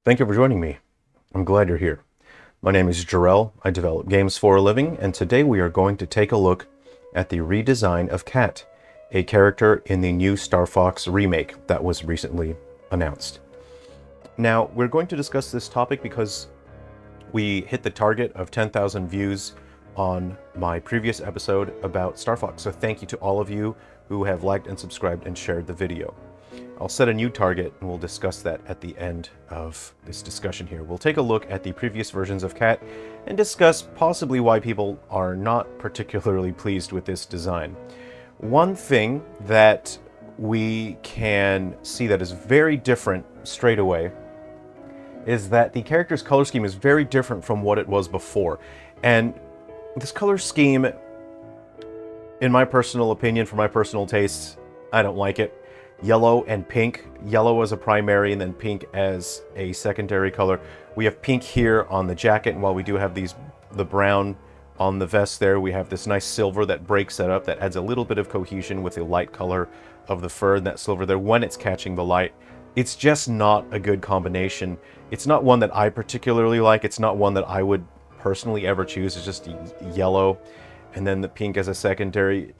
Thank you for joining me. I'm glad you're here. My name is Jerrel. I develop games for a living, and today we are going to take a look at the redesign of Katt, a character in the new Star Fox remake that was recently announced. Now, we're going to discuss this topic because we hit the target of 10,000 views on my previous episode about Star Fox, so thank you to all of you who have liked and subscribed and shared the video. I'll set a new target and we'll discuss that at the end of this discussion here. We'll take a look at the previous versions of Katt and discuss possibly why people are not particularly pleased with this design. One thing that we can see that is very different straight away is that the character's color scheme is very different from what it was before. And this color scheme, in my personal opinion, for my personal tastes, I don't like it. Yellow and pink. Yellow as a primary and then pink as a secondary color. We have pink here on the jacket, and while we do have the brown on the vest there, we have this nice silver that breaks that up, that adds a little bit of cohesion with the light color of the fur and that silver there when it's catching the light. It's just not a good combination. It's not one that I particularly like. It's not one that I would personally ever choose. It's just yellow and then the pink as a secondary.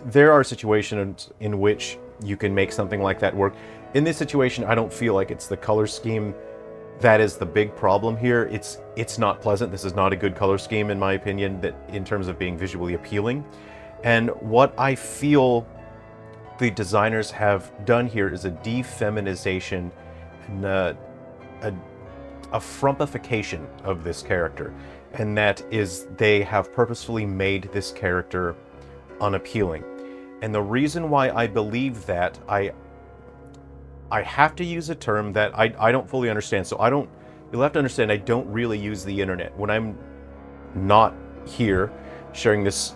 There are situations in which you can make something like that work. In this situation, I don't feel like it's the color scheme that is the big problem here. It's not pleasant. This is not a good color scheme, in my opinion, that in terms of being visually appealing. And what I feel the designers have done here is a defeminization and a frumpification of this character. And that is, they have purposefully made this character unappealing. And the reason why I believe that, I have to use a term that I don't fully understand. So you'll have to understand, I don't really use the internet. When I'm not here sharing this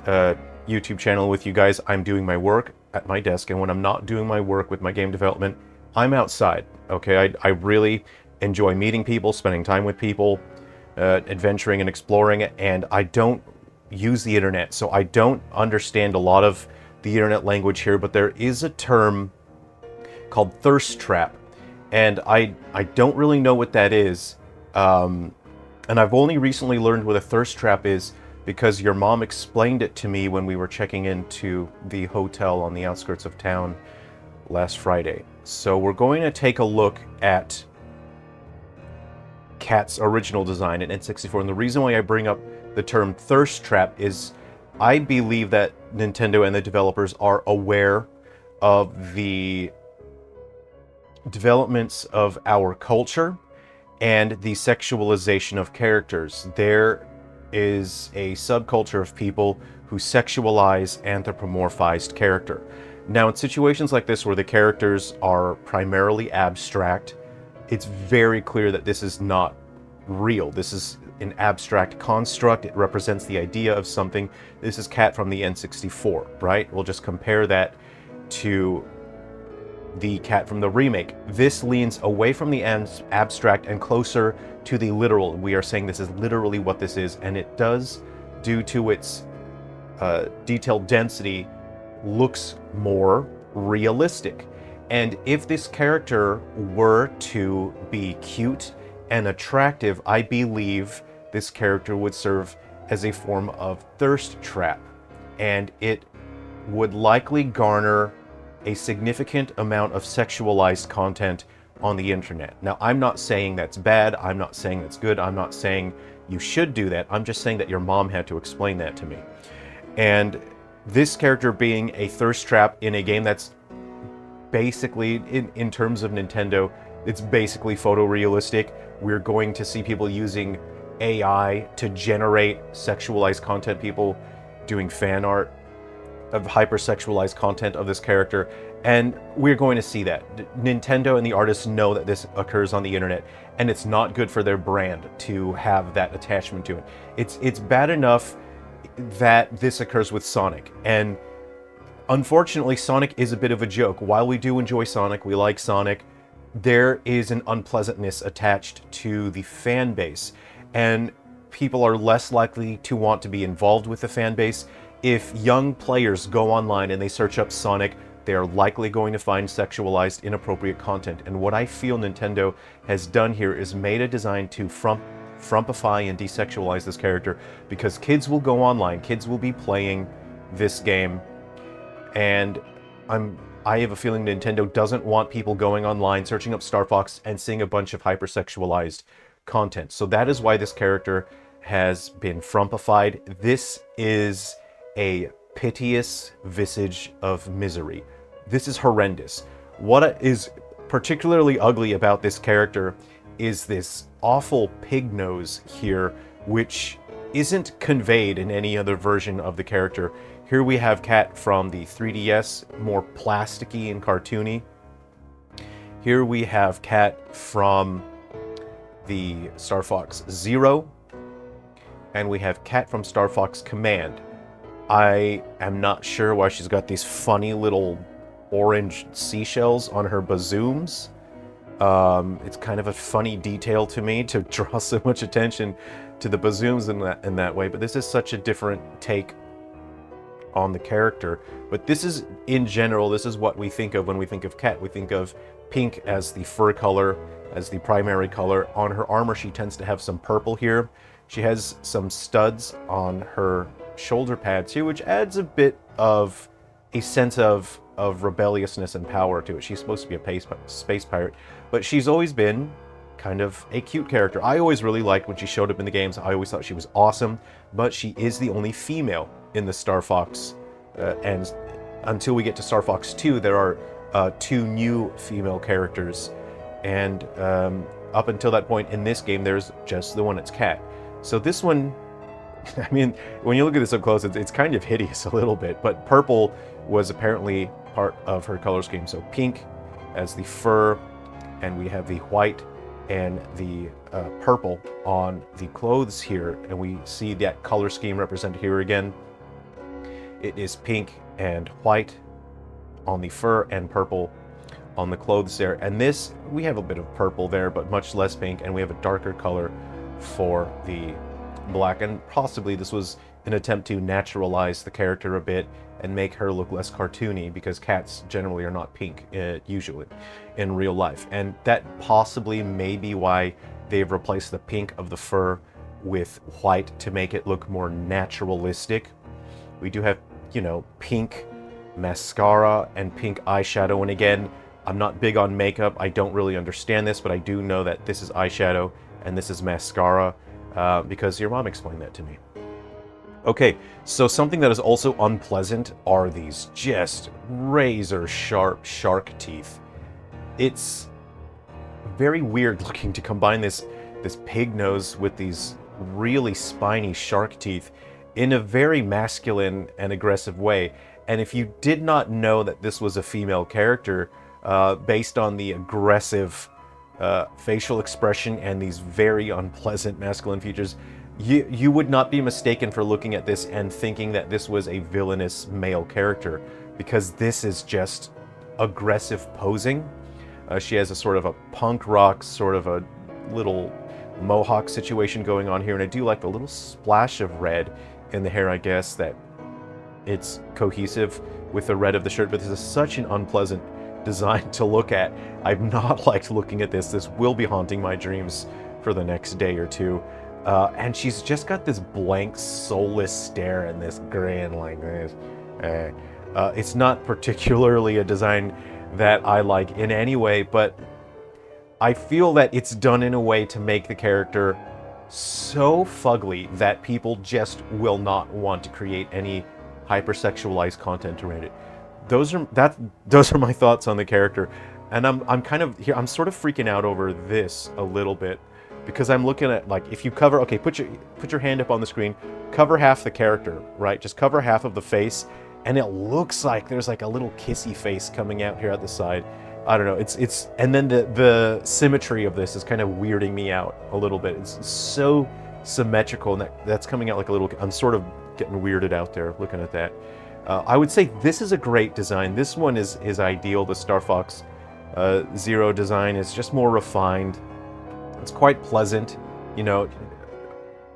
YouTube channel with you guys, I'm doing my work at my desk. And when I'm not doing my work with my game development, I'm outside, okay? I really enjoy meeting people, spending time with people, adventuring and exploring, and I don't use the internet. So I don't understand a lot of the internet language here, but there is a term called thirst trap, and I don't really know what that is, and I've only recently learned what a thirst trap is because your mom explained it to me when we were checking into the hotel on the outskirts of town last Friday. So we're going to take a look at Katt's original design in N64, and the reason why I bring up the term thirst trap is I believe that Nintendo and the developers are aware of the developments of our culture and the sexualization of characters. There is a subculture of people who sexualize anthropomorphized character. Now, in situations like this where the characters are primarily abstract, it's very clear that this is not real. This is an abstract construct. It represents the idea of something. This is Katt from the N64, right? We'll just compare that to the Katt from the remake. This leans away from the abstract and closer to the literal. We are saying this is literally what this is, and it does, due to its detailed density, looks more realistic. And if this character were to be cute and attractive, I believe this character would serve as a form of thirst trap, and it would likely garner a significant amount of sexualized content on the internet. Now, I'm not saying that's bad, I'm not saying that's good, I'm not saying you should do that, I'm just saying that your mom had to explain that to me. And this character being a thirst trap in a game that's basically, in terms of Nintendo, it's basically photorealistic. We're going to see people using AI to generate sexualized content, people doing fan art of hypersexualized content of this character, and we're going to see that. Nintendo and the artists know that this occurs on the internet, and it's not good for their brand to have that attachment to it. It's bad enough that this occurs with Sonic, and unfortunately Sonic is a bit of a joke. While we do enjoy Sonic, we like Sonic, there is an unpleasantness attached to the fan base, and people are less likely to want to be involved with the fan base if young players go online and they search up Sonic they are likely going to find sexualized, inappropriate content. And what I feel Nintendo has done here is made a design to frumpify and desexualize this character, because kids will go online, kids will be playing this game, and I have a feeling Nintendo doesn't want people going online, searching up Star Fox, and seeing a bunch of hypersexualized content. So that is why this character has been frumpified. This is a piteous visage of misery. This is horrendous. What is particularly ugly about this character is this awful pig nose here, which isn't conveyed in any other version of the character. Here we have Katt from the 3DS, more plasticky and cartoony. Here we have Katt from the Star Fox Zero, and we have Katt from Star Fox Command. I am not sure why she's got these funny little orange seashells on her bazooms. It's kind of a funny detail to me to draw so much attention to the bazooms in that way, but this is such a different take on the character. But this is, in general, this is what we think of when we think of Katt. We think of pink as the fur color, as the primary color. On her armor, she tends to have some purple here. She has some studs on her shoulder pads here, which adds a bit of a sense of rebelliousness and power to it. She's supposed to be a space pirate, but she's always been kind of a cute character. I always really liked when she showed up in the games. I always thought she was awesome, but she is the only female in the Star Fox, and until we get to Star Fox 2, there are 2 new female characters, and up until that point in this game, there's just the one. It's Katt. So this one, I mean, when you look at this up close, it's kind of hideous a little bit, but purple was apparently part of her color scheme. So pink as the fur, and we have the white and the purple on the clothes here, and we see that color scheme represented here again. It is pink and white on the fur and purple on the clothes there. And this, we have a bit of purple there, but much less pink, and we have a darker color for the black. And possibly this was an attempt to naturalize the character a bit and make her look less cartoony, because cats generally are not pink usually in real life. And that possibly may be why they've replaced the pink of the fur with white to make it look more naturalistic. We do have, you know, pink mascara and pink eyeshadow, and again, I'm not big on makeup. I don't really understand this, but I do know that this is eyeshadow and this is mascara, because your mom explained that to me. Okay, so something that is also unpleasant are these just razor sharp shark teeth. It's very weird looking to combine this pig nose with these really spiny shark teeth in a very masculine and aggressive way. And if you did not know that this was a female character, based on the aggressive facial expression and these very unpleasant masculine features, you would not be mistaken for looking at this and thinking that this was a villainous male character, because this is just aggressive posing. She has a sort of a punk rock, sort of a little mohawk situation going on here, and I do like the little splash of red in the hair. I guess that it's cohesive with the red of the shirt, but this is such an unpleasant design to look at. I've not liked looking at this. This will be haunting my dreams for the next day or two. And she's just got this blank, soulless stare and this grin like this. It's not particularly a design that I like in any way, but I feel that it's done in a way to make the character so fugly that people just will not want to create any hypersexualized content around it. Those are my thoughts on the character, and I'm kind of here. I'm sort of freaking out over this a little bit, because I'm looking at, like, if you cover, okay, put your hand up on the screen, cover half the character, right? Just cover half of the face, and it looks like there's like a little kissy face coming out here at the side. I don't know. It's and then the symmetry of this is kind of weirding me out a little bit. It's so symmetrical, and that's coming out like a little. I'm sort of getting weirded out there looking at that. I would say this is a great design. This one is ideal. The Star Fox Zero design is just more refined. It's quite pleasant. You know,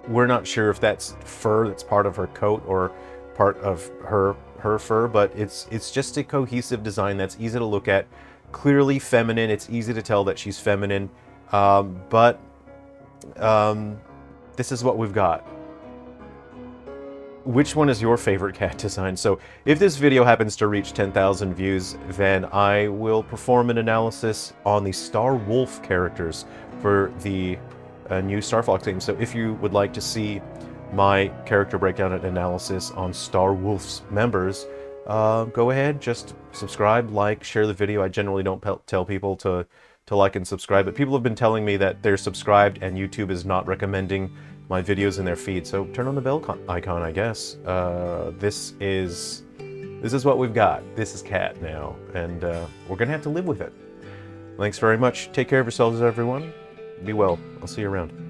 we're not sure if that's fur that's part of her coat or part of her her fur, but it's just a cohesive design that's easy to look at, clearly feminine. It's easy to tell that she's feminine, but this is what we've got. Which one is your favorite cat design? So if this video happens to reach 10,000 views, then I will perform an analysis on the Star Wolf characters for the new Star Fox game. So if you would like to see my character breakdown and analysis on Star Wolf's members, go ahead, just subscribe, like, share the video. I generally don't tell people to like and subscribe, but people have been telling me that they're subscribed and YouTube is not recommending my videos in their feed, so turn on the bell icon, I guess. This is what we've got. This is Katt now, and we're gonna have to live with it. Thanks very much. Take care of yourselves, everyone. Be well. I'll see you around.